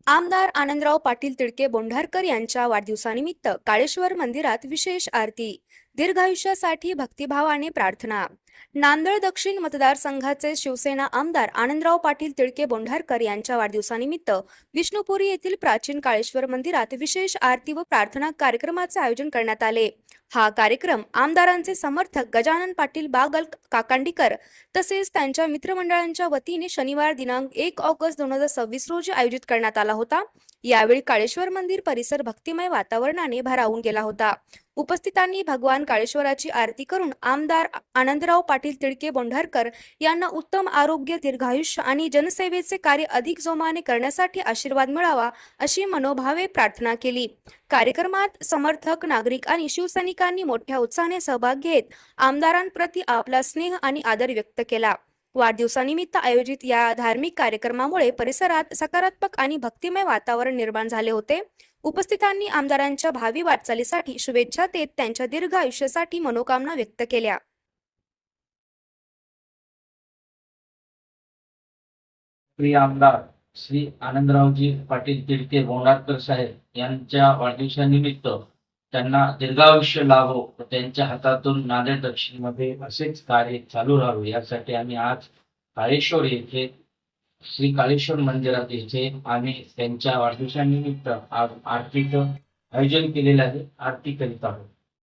आमदार आनंदराव पाटील तिडके बोंढारकर यांच्या वाढदिवसानिमित्त काळेश्वर मंदिरात विशेष आरती, दीर्घायुष्यासाठी भक्तिभावाने प्रार्थना। नांदेड दक्षिण मतदारसंघाचे शिवसेना आमदार आनंदराव पाटील तिडके बोंढारकर यांच्या वाढदिवसानिमित्त विष्णुपुरी येथील प्राचीन काळेश्वर मंदिरात विशेष आरती व प्रार्थना कार्यक्रमाचे आयोजन करण्यात आले। हा कार्यक्रम आमदारांचे समर्थक गजानन पाटील बागल काकांडीकर तसेच त्यांच्या मित्रमंडळांच्या वतीने शनिवार दिनांक 1 ऑगस्ट 2026 रोजी आयोजित करण्यात आला होता। यावेळी काळेश्वर मंदिर परिसर भक्तिमय वातावरणाने भारावून गेला होता। उपस्थितांनी भगवान काळेश्वराची आरती करून आमदार आनंदराव पाटील तिडके बोंढारकर यांना उत्तम आरोग्य, दीर्घायुष्य आणि जनसेवेचे कार्य अधिक जोमाने करण्यासाठी आशीर्वाद मिळावा अशी मनोभावे प्रार्थना केली। कार्यक्रमात समर्थक, नागरिक आणि शिवसैनिकांनी मोठ्या उत्साहाने सहभाग घेत आमदारांप्रती आपला स्नेह आणि आदर व्यक्त केला। वाढदिवसानिमित्त आयोजित या धार्मिक कार्यक्रमामुळे परिसरात सकारात्मक आणि भक्तिमय वातावरण निर्माण झाले होते। उपस्थितांनी आमदारांच्या भावी वाटचालीसाठी शुभेच्छा देत त्यांच्या दीर्घ आयुष्यासाठी मनोकामना व्यक्त केल्या। प्रिय आमदार श्री आनंदरावजी पाटील तिडके बोंढारकर साहेब यांच्या वाढदिवसानिमित्त त्यांना दीर्घायुष्य लाभो व त्यांच्या हातातून नांदेड दक्षिण मध्ये असेच कार्य चालू राहावे यासाठी आम्ही आज काळेश्वर येथे श्री काळेश्वर मंदिरात येथे आम्ही त्यांच्या वाढदिवसानिमित्त आरतीचं आयोजन केलेलं आहे। आरती करीत आहोत।